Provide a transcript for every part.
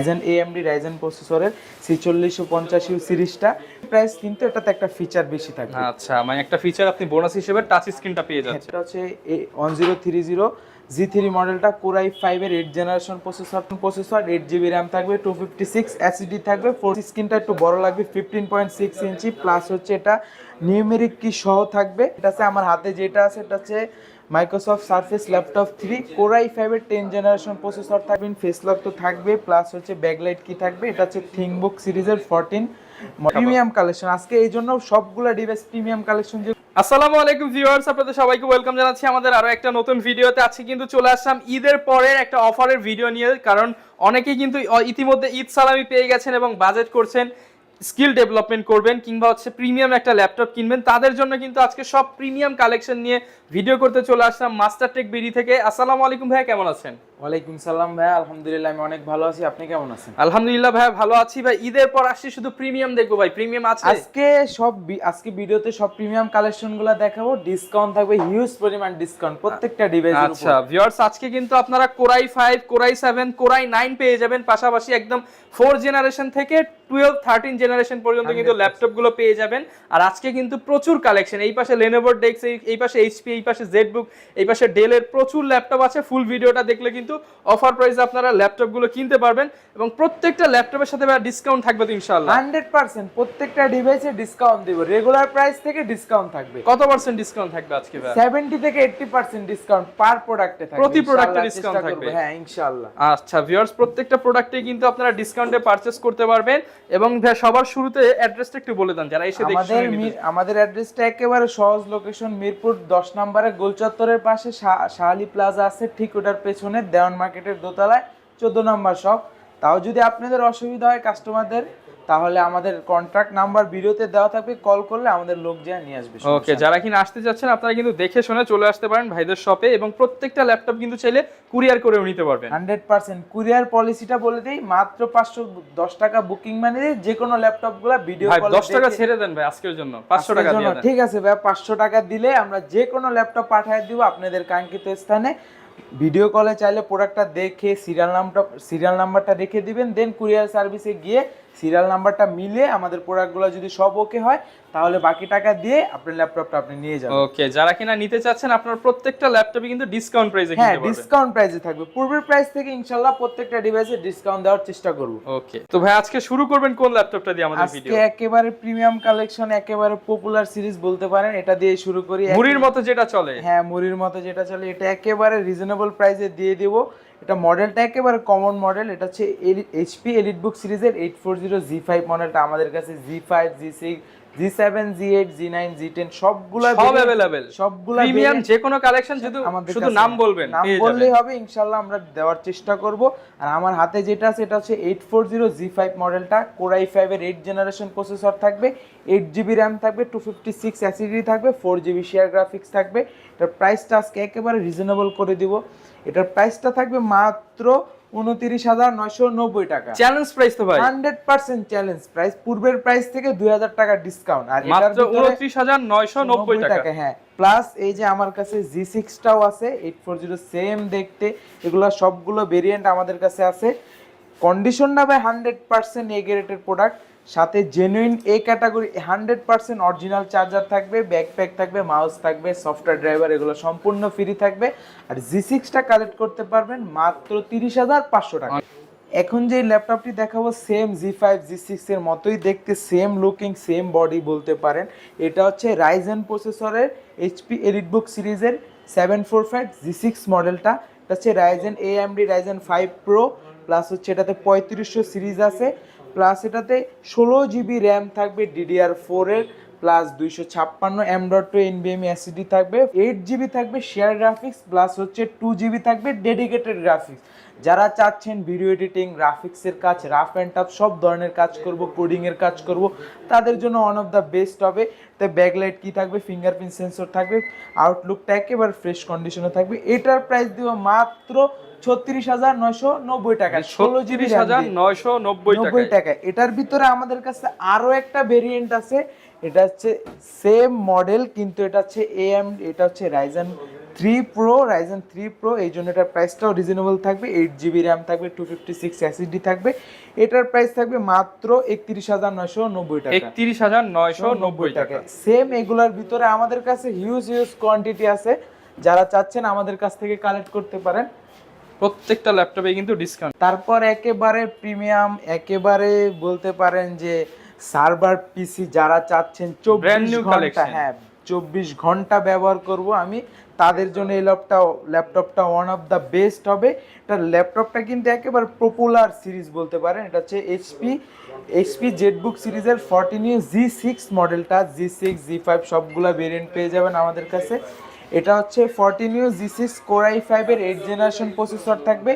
Ryzen AMD Ryzen প্রসেসরের 4650 সিরিজটা price, কিন্তু এটাতে একটা ফিচার বেশি থাকবে। আচ্ছা, মানে একটা ফিচার আপনি বোনাস হিসেবে টাচ স্ক্রিনটা পেয়ে যাচ্ছেন। এটা হচ্ছে 1030 G3 মডেলটা Core i5 এর 8 জেনারেশন প্রসেসর 8GB RAM থাকবে, 256 SSD থাকবে, 4 স্ক্রিনটা একটু বড় লাগবে 15.6 ইঞ্চি, প্লাস হচ্ছে এটা নিউমেরিক কি সহ থাকবে। এটা আছে আমার হাতে যেটা আছে, এটা হচ্ছে Microsoft surface laptop 3 Core i5 এর 10 জেনারেশন প্রসেসর থাকবে, ফেস লক তো থাকবে, প্লাস হচ্ছে ব্যাকলাইট কি থাকবে। এটা হচ্ছে থিংকবুক সিরিজের 14 প্রিমিয়াম কালেকশন। আজকে এই জন্য সবগুলা ডিভাইস প্রিমিয়াম কালেকশন। আসসালামু আলাইকুম ভিউয়ার্স, আপনাদের সবাইকে ওয়েলকাম জানাচ্ছি আমাদের আরো একটা নতুন ভিডিওতে। আজকে কিন্তু চলে আসলাম ঈদের পরের একটা অফারের ভিডিও নিয়ে, কারণ অনেকেই কিন্তু ইতিমধ্যে ঈদ সালামি পেয়ে গেছেন এবং বাজেট করছেন স্কিল ডেভেলপমেন্ট করবেন কিংবা হচ্ছে প্রিমিয়াম একটা ল্যাপটপ কিনবেন। তাদের জন্য কিন্তু আজকে সব প্রিমিয়াম কালেকশন নিয়ে ভিডিও করতে চলে আসলাম মাস্টারটেক বিডি থেকে। আসসালামু আলাইকুম ভাইয়া, কেমন আছেন? ওয়ালাইকুম সালাম ভাইয়া, আলহামদুলিল্লাহ আমি অনেক ভালো আছি, আপনি কেমন আছেন? আলহামদুলিল্লাহ ভাইয়া ভালো আছি। ভাই ঈদের পর আসছি, শুধু প্রিমিয়াম দেখবো ভাই, প্রিমিয়াম আছে আজকে ভিডিওতে সব প্রিমিয়াম কালেকশনগুলো দেখাবো, ডিসকাউন্ট থাকবে, হিউজ পরিমাণ ডিসকাউন্ট প্রত্যেকটা ডিভাইসের উপর। আচ্ছা ভিউয়ার্স, আজকে কিন্তু আপনারা Core i5, Core i7, Core i9 পেয়ে যাবেন, পাশাপাশি একদম 4 জেনারেশন থেকে 12 13 জেনারেশন পর্যন্ত কিন্তু ল্যাপটপ গুলো পেয়ে যাবেন। আর আজকে কিন্তু প্রচুর কালেকশন, এই পাশে Lenovo Dex, এই পাশে HP, এই পাশে ZBook, এই পাশে Dell এর প্রচুর ল্যাপটপ আছে। ফুল ভিডিওটা দেখলে কিন্তু অফার প্রাইসে আপনারা ল্যাপটপ গুলো কিনতে পারবেন এবং প্রত্যেকটা ল্যাপটপের সাথে ডিসকাউন্ট থাকবে তো ইনশাআল্লাহ 100%। প্রত্যেকটা ডিভাইসে ডিসকাউন্ট দেব, রেগুলার প্রাইস থেকে ডিসকাউন্ট থাকবে। কত পার্সেন্ট ডিসকাউন্ট থাকবে আজকে ভাই? 70 থেকে 80% ডিসকাউন্ট পার প্রোডাক্টে থাকবে, প্রতি প্রোডাক্টে ডিসকাউন্ট থাকবে। হ্যাঁ ইনশাআল্লাহ। আচ্ছা ভিউয়ার্স, প্রত্যেকটা প্রোডাক্টে কিন্তু আপনারা ডিসকাউন্টে পারচেজ করতে পারবেন। এবং ভাই সবার শুরুতে অ্যাড্রেসটা একটু বলে দেন যারা এসে দেখছে। আমাদের অ্যাড্রেসটা একেবারে সহজ লোকেশন, মিরপুর 10 নম্বরে গোল চত্বরের পাশে শাহালি প্লাজা আছে, ঠিক ওটার পেছনে দেওয়ান মার্কেটের দোতলায় 14 নম্বর শপ। তাও যদি আপনাদের অসুবিধা হয় কাস্টমারদের, তাহলে আমাদের কন্ট্যাক্ট নাম্বার ভিডিওতে দেওয়া থাকবে, কল করলে আমাদের লোক যা নিয়ে আসবে। ওকে, যারা কিনা আসতে যাচ্ছেন আপনারা কিন্তু দেখে শুনে চলে আসতে পারেন ভাইদের শপে, এবং প্রত্যেকটা ল্যাপটপ কিন্তু চাইলে কুরিয়ার করেও নিতে পারবেন। 100% কুরিয়ার পলিসিটা বলে দেই, মাত্র 510 টাকা বুকিং মানে যে কোনো ল্যাপটপগুলো ভিডিও কলে 10 টাকা ছেড়ে দেন ভাই আজকের জন্য, 500 টাকা দিয়ে দেন। ঠিক আছে ভাই, 500 টাকা দিলে আমরা যে কোনো ল্যাপটপ পাঠিয়ে দিব আপনাদের কাঙ্ক্ষিত স্থানে। ভিডিও কলে চাইলে প্রোডাক্টটা দেখে সিরিয়াল নাম্বারটা রেখে দিবেন, দেন কুরিয়ার সার্ভিসে গিয়ে সিরিয়াল নাম্বারটা মিলে আমাদের প্রোডাক্টগুলো যদি সব ওকে হয়, তাহলে বাকি টাকা দিয়ে আপনার ল্যাপটপটা আপনি নিয়ে যাবেন। ওকে, যারা কিনা নিতে চাচ্ছেন আপনার প্রত্যেকটা ল্যাপটপে কিন্তু ডিসকাউন্ট প্রাইসে কিনতে পারবেন। ডিসকাউন্ট প্রাইসে থাকবে, পূর্বের প্রাইস থেকে ইনশাআল্লাহ প্রত্যেকটা ডিভাইসে ডিসকাউন্ট দেওয়ার চেষ্টা করব। ওকে, তো ভাই আজকে শুরু করবেন কোন ল্যাপটপটা দিয়ে আমাদের ভিডিও? আজকে একেবারে প্রিমিয়াম কালেকশন, একেবারে পপুলার সিরিজ বলতে পারেন, এটা দিয়ে শুরু করি। মুড়ির মতো যেটা চলে, হ্যাঁ মুড়ির মতো যেটা চলে, এটা একেবারে রিজনেবল প্রাইসে দিয়ে দেব। এটা মডেলটা একেবারে কমন মডেল, এটা হচ্ছে HP এলিটবুক সিরিজের 840 G5 মডেলটা। আমাদের কাছে G5, G6, G7, G8, G9, G10 সবগুলা সব अवेलेबल, সবগুলা প্রিমিয়াম যে কোনো কালেকশন, শুধু নাম বলবেন, নাম বললেই হবে, ইনশাআল্লাহ আমরা দেওয়ার চেষ্টা করব। আর আমার হাতে যেটা আছে এটা হচ্ছে 840 G5 মডেলটা, Core i5 এর 8 জেনারেশন প্রসেসর থাকবে, 8GB RAM থাকবে, 256 SSD থাকবে, 4GB শেয়ার গ্রাফিক্স থাকবে। এটার প্রাইসটা আজকে একেবারে রিজনেবল করে দিব। এটার প্রাইসটা থাকবে মাত্র 29,990 টাকা। চ্যালেঞ্জ প্রাইস তো ভাই, 100% চ্যালেঞ্জ প্রাইস, পূর্বের প্রাইস থেকে 2000 টাকা ডিসকাউন্ট, আর মাত্র 29,990 টাকা। হ্যাঁ, প্লাস এই যে আমার কাছে G6 টাও আছে 840, সেম দেখতে। এগুলো সবগুলো ভেরিয়েন্ট আমাদের কাছে আছে। কন্ডিশনটা ভাই 100% এ গ্রেডের প্রোডাক্ট, সাথে genuine A category 100% original charger থাকবে, ব্যাকপ্যাক থাকবে, মাউস থাকবে, সফটওয়্যার ড্রাইভার, এগুলো সম্পূর্ণ ফ্রি থাকবে। আর G6 টা কালেক্ট করতে পারবেন মাত্র 30,500 টাকা। এখন যে ল্যাপটপটি দেখাবো সেম G5, G6 এর মতোই দেখতে, সেম লুকিং, সেম বডি বলতে পারেন। এটা হচ্ছে রাইজেন প্রসেসরের HP এলিটবুক সিরিজের 745 G6 মডেলটা। এটা হচ্ছে Ryzen AMD Ryzen 5 Pro, plus হচ্ছে এটাতে 3500 সিরিজ আছে, প্লাস এটাতে 16GB RAM থাকবে DDR4 এর, প্লাস 256 M.2 NVMe SSD থাকবে, 8GB থাকবে শেয়ার গ্রাফিক্স, প্লাস হচ্ছে 2GB থাকবে ডেডিকেটেড গ্রাফিক্স। যারা চাচ্ছেন ভিডিও এডিটিং, গ্রাফিক্সের কাজ, রাফ অ্যান্ড টাফ সব ধরনের কাজ করব, কোডিং এর কাজ করব, তাদের জন্য ওয়ান অফ দ্য বেস্ট হবে। তো ব্যাকলাইট কি থাকবে, ফিঙ্গারপ্রিন্ট সেন্সর থাকবে, আউটলুকটা একেবারে ফ্রেশ কন্ডিশনে থাকবে। এটার প্রাইস দিব মাত্র 36,990 টাকা, 36,990 টাকা। এটার ভিতরে আমাদের কাছে আরো একটা ভেরিয়েন্ট আছে, এটা হচ্ছে সেম মডেল কিন্তু এটা হচ্ছে AMD, এটা হচ্ছে Ryzen 3 Pro, এই জন্য এটার প্রাইসটাও রিজনেবল থাকবে। 8GB র্যাম থাকবে, 256 SSD থাকবে। এটার প্রাইস থাকবে মাত্র 31,990 টাকা। 31,990 টাকা। সেম এগুলার ভিতরে আমাদের কাছে হিউজ কোয়ান্টিটি আছে, যারা চাচ্ছেন আমাদের কাছ থেকে কালেক্ট করতে পারেন। প্রত্যেকটা ল্যাপটপে কিন্তু ডিসকাউন্ট। তারপর একেবারে প্রিমিয়াম, একেবারে বলতে পারেন যে সার্ভার পিসি যারা চাচ্ছেন 24 ঘন্টা, হ্যাঁ 24 ঘন্টা ব্যবহার করব আমি, তাদের জন্য এই ল্যাপটপটা ওয়ান অফ দ্য বেস্ট হবে। এটা ল্যাপটপটা কিন্তু একেবারে পপুলার সিরিজ বলতে পারেন। এটা হচ্ছে এইচপি জেটবুক সিরিজের 14U G6 মডেলটা, G6 G5 সবগুলা ভেরিয়েন্ট পেয়ে যাবেন আমাদের কাছে। এটা হচ্ছে 14U G6 Core i5 এর 8th জেনারেশন প্রসেসর থাকবে,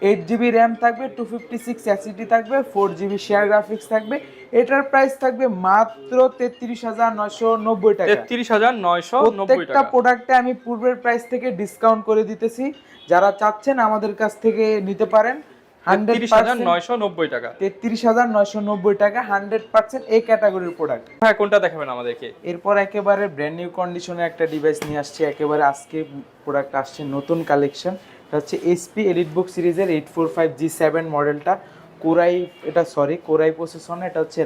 8GB র্যাম থাকবে, 256 SSD থাকবে, 4GB শেয়ার গ্রাফিক্স থাকবে। এটার প্রাইস থাকবে মাত্র 33,990 টাকা। 33,990 প্রত্যেকটা টাকা। প্রোডাক্টে আমি পূর্বের প্রাইস থেকে ডিসকাউন্ট করে দিতেছি, যারা চাচ্ছেন আমাদের কাছ থেকে নিতে পারেন। 33,990 টাকা। 33,990 টাকা, 100% এই ক্যাটাগরির প্রোডাক্ট। হ্যাঁ, কোনটা দেখাবেন আমাদেরকে? এরপর একেবারে ব্র্যান্ড নিউ কন্ডিশনে একটা ডিভাইস নিয়ে আসছি, একেবারে আজকে প্রোডাক্ট আসছে নতুন কালেকশন। এটা হচ্ছে এইচপি এলিটবুক সিরিজের 845G7 মডেলটা, কোরাই প্রসেসর না, এটা হচ্ছে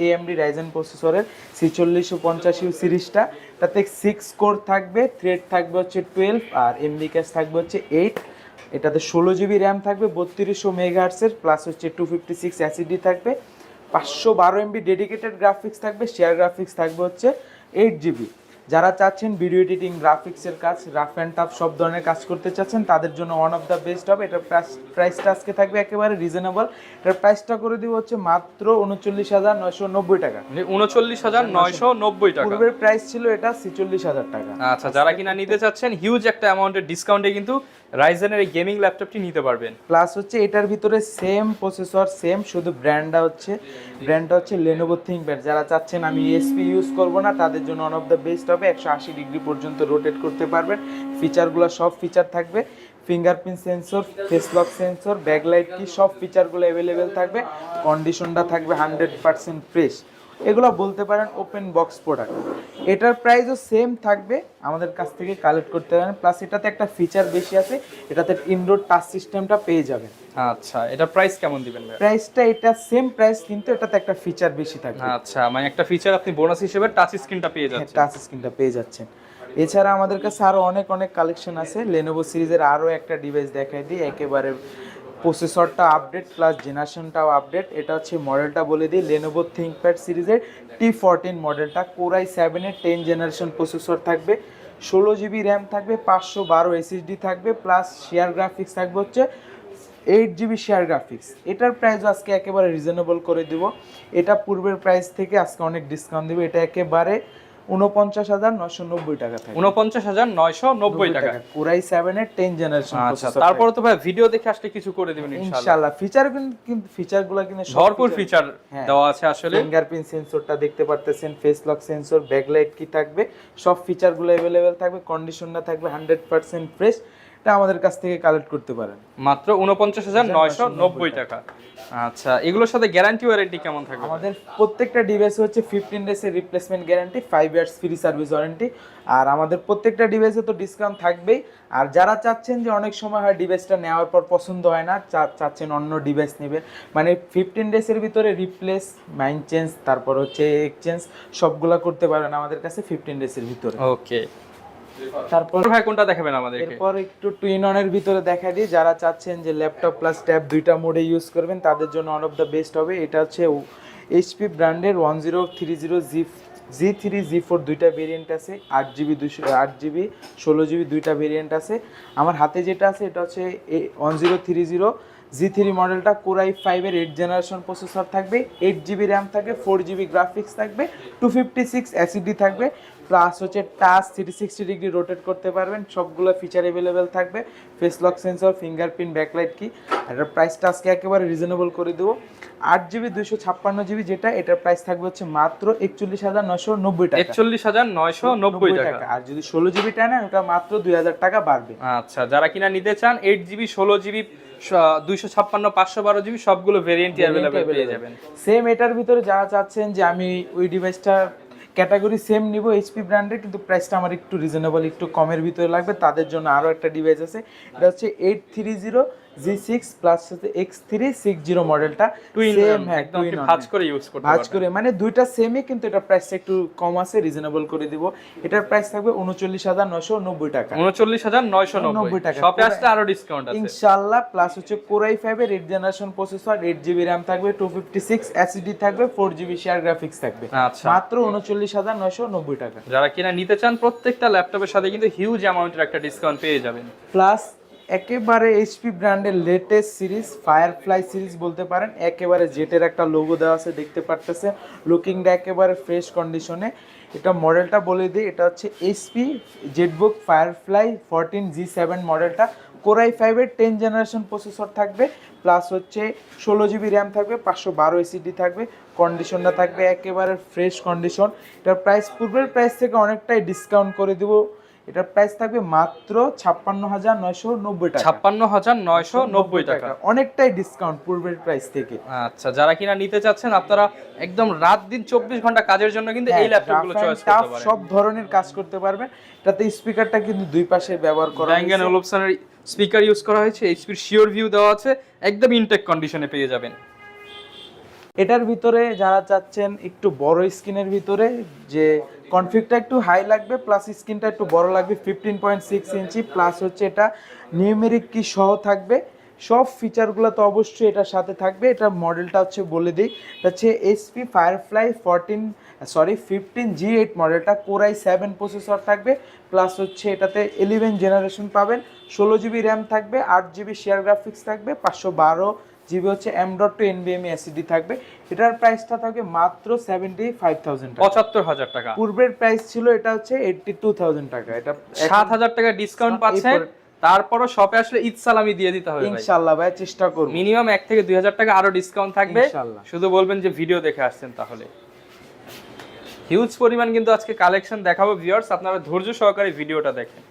AMD রাইজেন প্রসেসরের 4650U সিরিজটা। এটাতে 6 কোর থাকবে, থ্রেড থাকবে হচ্ছে 12, আর এমবি ক্যাশ থাকবে হচ্ছে 8। এটাতে 16GB র্যাম থাকবে, 3200 মেগাহার্টজের, প্লাস হচ্ছে 256 SSD থাকবে, 512 MB ডেডিকেটেড গ্রাফিক্স থাকবে, শেয়ার গ্রাফিক্স থাকবে হচ্ছে 8GB। যারা চাচ্ছেন ভিডিও এডিটিং, গ্রাফিক্সের কাজ, রাফ অ্যান্ড টাফ সব ধরনের কাজ করতে চাচ্ছেন, তাদের জন্য ওয়ান অফ দ্য বেস্ট হবে। এটার প্রাইসটা আজকে থাকবে একেবারে রিজনেবল। এটার প্রাইসটা করে দিব হচ্ছে মাত্র 39,990 টাকা। 39,990 টাকা। পূর্বের প্রাইস ছিল এটা 46,000 টাকা। আচ্ছা, যারা কিনা নিতে চাচ্ছেন হিউজ একটা অ্যামাউন্টের ডিসকাউন্টে কিন্তু রাইজেনের এই গেমিং ল্যাপটপটি নিতে পারবেন। প্লাস হচ্ছে এটার ভিতরে সেম প্রসেসর, সেম, শুধু ব্র্যান্ডটা হচ্ছে Lenovo ThinkPad। যারা চাচ্ছেন আমি ESP ইউজ করব না, তাদের জন্য ওয়ান অফ দ্য বেস্ট হবে। 180 ডিগ্রি পর্যন্ত রোটেট করতে পারবেন। ফিচারগুলো সব ফিচার থাকবে, fingerprint sensor, face lock sensor, backlight কি, সব ফিচারগুলো অ্যাভেলেবেল থাকবে। কন্ডিশনটা থাকবে 100% ফ্রেশ। এগুলো বলতে পারেন ওপেন বক্স প্রোডাক্ট। এটার প্রাইসও সেম থাকবে, আমাদের কাছ থেকে কালেক্ট করতে পারেন। প্লাস এটাতে একটা ফিচার বেশি আছে, এটাতে ইনডোর টাচ সিস্টেমটা পেয়ে যাবেন। আচ্ছা, এটা প্রাইস কেমন দিবেন ভাই? প্রাইসটা এটা সেম প্রাইস, কিন্তু এটাতে একটা ফিচার বেশি থাকবে। আচ্ছা, মানে একটা ফিচার আপনি বোনাস হিসেবে টাচ স্ক্রিনটা পেয়ে যাচ্ছেন। টাচ স্ক্রিনটা পেয়ে যাচ্ছেন। এছাড়া আমাদের কাছে আরো অনেক কালেকশন আছে। Lenovo সিরিজের আরো একটা ডিভাইস দেখাই দিই, একেবারে প্রসেসরটা আপডেট প্লাস জেনারেশনটাও আপডেট। এটা হচ্ছে মডেলটা বলে দিই, Lenovo ThinkPad সিরিজের T14 মডেলটা, Core i7 এর 10 জেনারেশন প্রসেসর থাকবে, 16GB র্যাম থাকবে, 512 SSD থাকবে, প্লাস শেয়ার গ্রাফিক্স থাকবে হচ্ছে 8GB শেয়ার গ্রাফিক্স। এটার প্রাইস আজকে একেবারে রিজনেবল করে দিব। এটা পূর্বের প্রাইস থেকে আজকে অনেক ডিসকাউন্ট দিব। এটা একেবারে 49,990 টাকা থাকে। 49,990 টাকা। Core i7 এর 10 জেনারেশন প্রসেসর। তারপরে তো ভাই ভিডিও দেখে আসলে কিছু করে দিবেন ইনশাআল্লাহ। ফিচারগুলো কিন্তু ভরপুর ফিচার দেওয়া আছে আসলে। ফিঙ্গারপ্রিন্ট সেন্সরটা দেখতে পারতেছেন, ফেস লক সেন্সর, ব্যাকলাইট কি থাকবে, সব ফিচারগুলো अवेलेबल থাকবে। কন্ডিশনটা থাকবে 100% ফ্রেশ। এটা আমাদের কাছ থেকে কালেক্ট করতে পারেন মাত্র 49,990 টাকা। আচ্ছা, এগুলোর সাথে গ্যারান্টি ওয়ারেন্টি কেমন থাকবে? আমাদের প্রত্যেকটা ডিভাইস হচ্ছে 15 ডেজ এর replacement guarantee, 5 years free service warranty. আর আমাদের প্রত্যেকটা ডিভাইসে তো ডিসকাউন্ট থাকবেই। আর যারা চাচ্ছেন যে অনেক সময় হয় ডিভাইসটা নেওয়ার পর পছন্দ হয় না, চাচ্ছেন অন্য ডিভাইস নেবেন, মানে 15 ডেজের ভিতরে রিপ্লেস, মাইন্ড চেঞ্জ, তারপর হচ্ছে এক্সচেঞ্জ সবগুলা করতে পারেন আমাদের কাছে 15 ডেজের ভিতরে। ওকে, তারপর ভাই কোনটা দেখাবেন আমাদেরকে? এরপর একটু টুইন অনের ভিতরে দেখা দিই, যারা চাচ্ছেন যে ল্যাপটপ প্লাস ট্যাব দুইটা মোডে ইউজ করবেন, তাদের জন্য ওয়ান অফ দ্য বেস্ট হবে। এটা হচ্ছে এইচপি ব্র্যান্ডের 1030 G3 G4 দুইটা ভেরিয়েন্ট আছে, 8GB 16GB দুইটা ভেরিয়েন্ট আছে। আমার হাতে যেটা আছে এটা হচ্ছে 1030 G3 মডেলটা, Core i5 এর 8th জেনারেশন প্রসেসর থাকবে, 8GB র্যাম থাকবে, 4GB গ্রাফিক্স থাকবে, 256 SSD থাকবে, প্লাস হচ্ছে টাচ 360 ডিগ্রি রোটেট করতে পারবেন, সবগুলো ফিচার অ্যাভেলেবেল থাকবে, face lock sensor, fingerprint, backlight কি। এটার প্রাইসটা আজকে একেবারে রিজনেবল করে দেবো। 8GB 256GB যেটা, এটার প্রাইস থাকবে হচ্ছে মাত্র 41,990 টাকা। 41,990 টাকা। আর যদি 16GB নেন ওটা মাত্র 2000 টাকা বাড়বে। আচ্ছা, যারা কিনা নিতে চান 8GB 16GB 256 512GB সবগুলো ভেরিয়েন্টই अवेलेबल পেয়ে যাবেন। সেম এটার ভিতরে যারা চাচ্ছেন যে আমি ওই ডিভাইসটা ক্যাটাগরি সেম নিব এইচপি ব্র্যান্ডের, কিন্তু প্রাইসটা আমার একটু রিজনেবল, একটু কমের ভিতরে লাগবে, তাদের জন্য আরও একটা ডিভাইস আছে। এটা হচ্ছে 830G6 প্লাস হচ্ছে X360 মডেলটা, সেম একদম ভাঁজ করে ইউজ করতে পারবেন। ভাঁজ করে মানে দুইটা সেমই, কিন্তু এটা প্রাইসটা একটু কম আছে, রিজনেবল করে দিব। এটার প্রাইস থাকবে 39,990 টাকা। 39,990 টাকা। শপে আসলে আরো ডিসকাউন্ট আছে ইনশাআল্লাহ। প্লাস হচ্ছে Core i5 এর 8th generation processor, 8GB RAM থাকবে, 256 SSD থাকবে, 4GB শেয়ার গ্রাফিক্স থাকবে, আচ্ছা মাত্র 39,990 টাকা। যারা কিনা নিতে চান প্রত্যেকটা ল্যাপটপের সাথে কিন্তু হিউজ অ্যামাউন্টের একটা ডিসকাউন্ট পেয়ে যাবেন। প্লাস একেবারে এইচপি ব্র্যান্ডের লেটেস্ট সিরিজ, ফায়ারফ্লাই সিরিজ বলতে পারেন, একেবারে জেটের একটা লোগো দেওয়া আছে, দেখতে পারতেছে, লুকিংটা একেবারে ফ্রেশ কন্ডিশনে। এটা মডেলটা বলে দিই, এটা হচ্ছে এইচপি জেটবুক ফায়ারফ্লাই 14G7 মডেলটা। Core i5 এর 10th জেনারেশন প্রসেসর থাকবে, প্লাস হচ্ছে 16GB র্যাম থাকবে, 512 SSD থাকবে, কন্ডিশনটা থাকবে একেবারে ফ্রেশ কন্ডিশন। এটার প্রাইস পূর্বের প্রাইস থেকে অনেকটাই ডিসকাউন্ট করে দিব, এটার প্রাইস থাকবে মাত্র 56,990 টাকা। 56,990 টাকা, অনেকটাই ডিসকাউন্ট পূর্বের প্রাইস থেকে। আচ্ছা, যারা কিনা নিতে চাচ্ছেন আপনারা একদম রাত দিন 24 ঘন্টা কাজের জন্য কিন্তু এই ল্যাপটপগুলো চয়েস করতে পারেন। সব ধরনের কাজ করতে পারবেন। এটাতে স্পিকারটা কিন্তু দুই পাশে ব্যবহার করা হয়েছে, Bang & Olufsen এর স্পিকার ইউজ করা হয়েছে, এইচপির শিওর ভিউ দেওয়া আছে, একদম ইনটেক কন্ডিশনে পেয়ে যাবেন। এটার ভিতরে যারা চাচ্ছেন একটু বড় স্ক্রিনের ভিতরে, যে কনফিগটা একটু হাই লাগবে, প্লাস স্ক্রিনটা একটু বড় লাগবে, 15.6 ইঞ্চি, প্লাস হচ্ছে এটা নিউমেরিক কি সহ থাকবে, সব ফিচারগুলো তো অবশ্যই এটার সাথে থাকবে। এটা মডেলটা হচ্ছে বলে দিই, এটা হচ্ছে এইচপি ফায়ারফ্লাই 15G8 মডেলটা, Core i7 প্রসেসর থাকবে, প্লাস হচ্ছে এটাতে 11 জেনারেশন পাবেন, 16GB র্যাম থাকবে, 8GB শেয়ার গ্রাফিক্স থাকবে, 512GB হচ্ছে M.2 NVMe SSD থাকবে। এটার প্রাইসটা থাকবে মাত্র 75,000 টাকা, 75,000 টাকা। পূর্বের প্রাইস ছিল এটা হচ্ছে 82,000 টাকা। এটা 7,000 টাকা ডিসকাউন্ট পাচ্ছেন, তারপরও শপে আসলে ঈদ সালামি দিয়ে দিতে হবে ইনশাআল্লাহ ভাই, চেষ্টা করব। মিনিমাম 1 থেকে 2,000 টাকা আরো ডিসকাউন্ট থাকবে ইনশাআল্লাহ। শুধু বলবেন যে ভিডিও দেখে আসছেন। তাহলে হিউজ পরিমাণ কিন্তু আজকে কালেকশন দেখাবো ভিউয়ার্স, আপনারা ধৈর্য সহকারে ভিডিওটা দেখেন।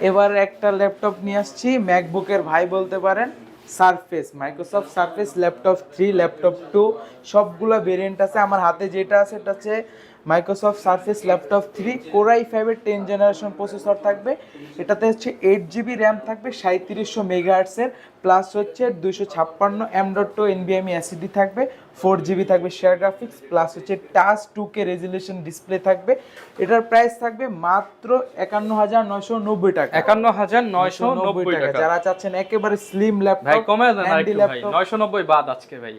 এবার একটা ল্যাপটপ নিয়ে আসছি, ম্যাকবুকের ভাই বলতে পারেন, surface, Microsoft surface laptop 3, laptop 2 সবগুলো ভেরিয়েন্ট আছে। আমার হাতে যেটা আছে এটা হচ্ছে Microsoft surface laptop 3, Core i5 এর 10th জেনারেশন প্রসেসর থাকবে, এটাতে হচ্ছে 8GB র্যাম থাকবে, 3700 MHz এর, প্লাস হচ্ছে 256 M.2 NVMe SSD থাকবে, 4GB থাকবে শেয়ার গ্রাফিক্স, প্লাস হচ্ছে টাচ 2K রেজুলেশন ডিসপ্লে থাকবে। এটার প্রাইস থাকবে মাত্র 51,990 টাকা। 51,990 টাকা। যারা চাচ্ছেন একেবারে স্লিম ল্যাপটপ, ভাই কমে দেন আরেকটু ভাই, 990 বাদ আজকে ভাই,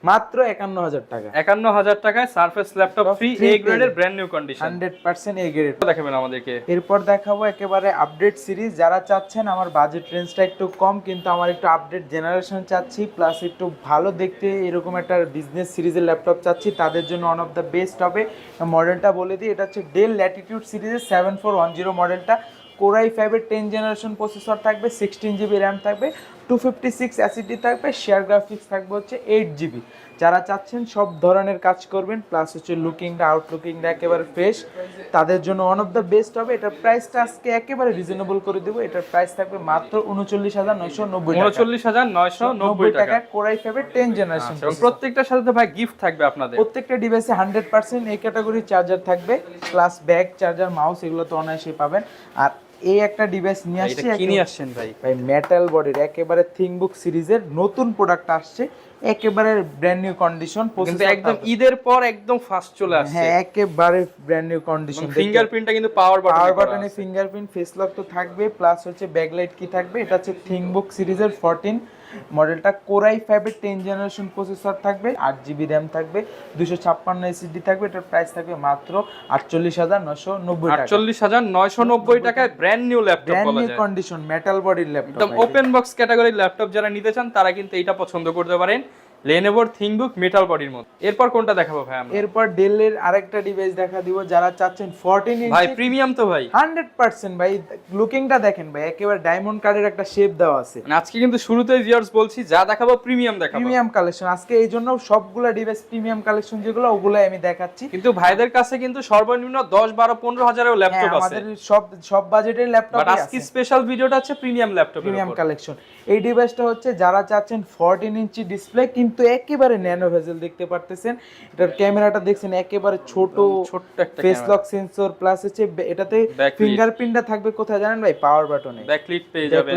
মাত্র 51,000 টাকা। 51,000 টাকায় সারফেস ল্যাপটপ 3 A গ্রেডের brand new condition, 100% A grade দেখাবেন আমাদেরকে। এরপর দেখাবো একেবারে আপডেট সিরিজ। যারা চাচ্ছেন আমার বাজেট রেঞ্জটা একটু কম, কিন্তু আমার একটু আপডেট জেনারেশন চাচ্ছি, প্লাস একটু ভালো দেখতে এরকম একটা বিজনেস সিরিজের ল্যাপটপ চাচ্ছি, তাদের জন্য ওয়ান অফ দ্য বেস্ট হবে। মডেলটা বলে দিই, এটা হচ্ছে ডেল ল্যাটিটিউড সিরিজের 7410 মডেলটা, Core i5 এর 10th জেনারেশন প্রসেসর থাকবে, 16GB র্যাম থাকবে, 256 SSD থাকবে, শেয়ার গ্রাফিক্স থাকবে হচ্ছে 8GB। যারা চাচ্ছেন সব ধরনের কাজ করবেন, প্লাস হচ্ছে লুকিংটা আউটলুকিংটা একেবারে ফ্রেশ, তাদের জন্য ওয়ান অফ দ্য বেস্ট হবে। এটার প্রাইসটা আজকে একেবারে রিজনেবল করে দেবো, এটার প্রাইস থাকবে মাত্র 39,990 টাকা। 39,990 টাকা Core i5 এর 10th জেনারেশন। প্রত্যেকটার সাথে তো ভাই গিফট থাকবে আপনাদের, প্রত্যেকটা ডিভাইসে 100% এই ক্যাটাগরি চার্জার থাকবে, প্লাস ব্যাগ চার্জার, মাউস, এগুলো তো অনায়াসেই পাবেন। আর এই একটা ডিভাইস নিয়ে আসছি, কি নিয়ে আসছেন ভাই? ভাই মেটাল বডির একেবারে থিংবুক সিরিজের নতুন প্রোডাক্ট আসছে, একেবারে ব্র্যান্ড নিউ কন্ডিশন, কিন্তু একদম ঈদের পর একদম ফাস্ট চলে আসছে। হ্যাঁ, একেবারে ব্র্যান্ড নিউ কন্ডিশন। ফিঙ্গারপ্রিন্টটা কিন্তু পাওয়ার বাটনে ফিঙ্গারপ্রিন্ট, ফেস লক তো থাকবে, প্লাস হচ্ছে ব্যাকলাইট কি থাকবে। এটা হচ্ছে থিংবুক সিরিজের 14 মডেলটা, Core i5 এর 10th জেনারেশন প্রসেসর থাকবে, 8GB র্যাম থাকবে, 256 SSD থাকবে। এটার প্রাইস থাকবে মাত্র 48,990 টাকা। 48,990 টাকায় ব্র্যান্ড নিউ ল্যাপটপ বলা যায়, ব্র্যান্ড নিউ কন্ডিশন মেটাল বডির ল্যাপটপ, একদম ওপেন বক্স ক্যাটাগরির ল্যাপটপ। যারা নিতে চান তারা কিন্তু এটা পছন্দ করতে পারেন। লেনোভোর থিংকবুক মেটাল বডির মধ্যে। এরপর কোনটা দেখাবো ভাই আমরা? এরপর ডেলের আরেকটা ডিভাইস দেখা দিব, যারা চাচ্ছেন 14 ইঞ্চি। ভাই প্রিমিয়াম তো ভাই 100% ভাই, লুকিংটা দেখেন ভাই, একেবারে ডায়মন্ড কার্ডের একটা শেপ দেওয়া আছে। মানে আজকে কিন্তু শুরুতেই ভিউয়ার্স বলছি যা দেখাবো প্রিমিয়াম দেখাবো, প্রিমিয়াম কালেকশন আজকে, এই জন্য সবগুলা ডিভাইস প্রিমিয়াম কালেকশন যেগুলো, ওগুলাই আমি দেখাচ্ছি। কিন্তু ভাইদের কাছে কিন্তু সর্বনিম্ন 10, 12, 15 হাজারেও ল্যাপটপ আছে, আমাদের সব বাজেটের ল্যাপটপ বাট আজকে স্পেশাল ভিডিওটা হচ্ছে প্রিমিয়াম ল্যাপটপ, প্রিমিয়াম কালেকশন। এই ডিভাইসটা হচ্ছে যারা চাচ্ছেন 14 ইঞ্চি ডিসপ্লে কিন্তু একেবারে ন্যানো ভেজেল, দেখতে পারতেছেন এটার ক্যামেরাটা দেখছেন একেবারে ছোট একটা ফেস লক সেন্সর, প্লাস হচ্ছে এটাতে ফিঙ্গারপ্রিন্টটা থাকবে কোথায় জানেন ভাই? পাওয়ার বাটনে ব্যাকলাইট পেয়ে যাবেন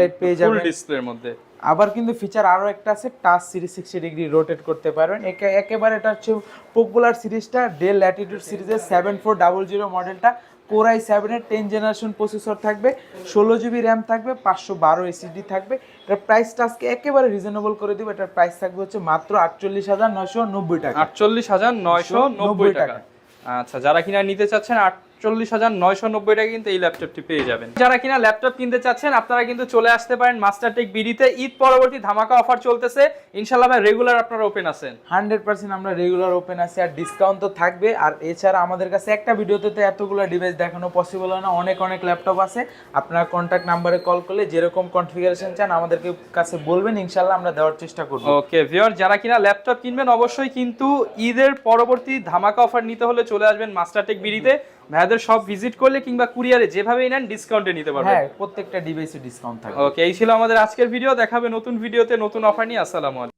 ফুল ডিসপ্লের মধ্যে। আবার কিন্তু ফিচার আরো একটা আছে, টাচ 360 ডিগ্রি রোটেট করতে পারবেন। একেবারে এটা হচ্ছে পপুলার সিরিজটা, ডেল ল্যাটিটিউড সিরিজের 7400 মডেলটা, কোর i7 এর 10 জেনারেশন প্রসেসর থাকবে, 16 জিবি র্যাম থাকবে, 512 এসএসডি থাকবে। এটার প্রাইসটা আজকে একেবারে রিজনেবল করে দিব, এটার প্রাইস থাকবে হচ্ছে মাত্র 48,990 টাকা। 48,990 টাকা। আচ্ছা, যারা কিনা নিতে চাচ্ছেন 48,990 টাকা কিন্তু এই ল্যাপটপটি পেয়ে যাবেন। যারা কিনা ল্যাপটপ কিনতে চাচ্ছেন আপনারা কিন্তু চলে আসতে পারেন মাস্টারটেক বিডিতে। ঈদ পরবর্তী ধামাকা অফার চলতেছে, ইনশাআল্লাহ ভাই রেগুলার আপনারা ওপেন আছেন? 100% আমরা রেগুলার ওপেন আছি, আর ডিসকাউন্ট তো থাকবে। আর এছাড়া আমাদের কাছে একটা ভিডিওতে তো এতগুলো ডিভাইস দেখানো পসিবল হয় না, অনেক ল্যাপটপ আছে। আপনারা কন্ট্যাক্ট নাম্বারে কল করলে যেরকম কনফিগারেশন চান আমাদেরকে কাছে বলবেন, ইনশাআল্লাহ আমরা দেওয়ার চেষ্টা করব। ওকে ভিউয়ার, যারা কিনা ল্যাপটপ কিনবেন অবশ্যই কিন্তু ঈদের পরবর্তী ধামাকা অফার নিতে হলে চলে আসবেন মাস্টারটেক বিডিতে। ভাইদের সব ভিজিট করলে কিংবা কুরিয়ারে যেভাবেই নেন ডিসকাউন্টে নিতে পারবেন। হ্যাঁ, প্রত্যেকটা ডিভাইসে ডিসকাউন্ট থাকবে। ওকে, এই ছিল আমাদের আজকের ভিডিও। দেখাবে নতুন ভিডিওতে নতুন অফার নিয়ে। আসসালামু আলাইকুম।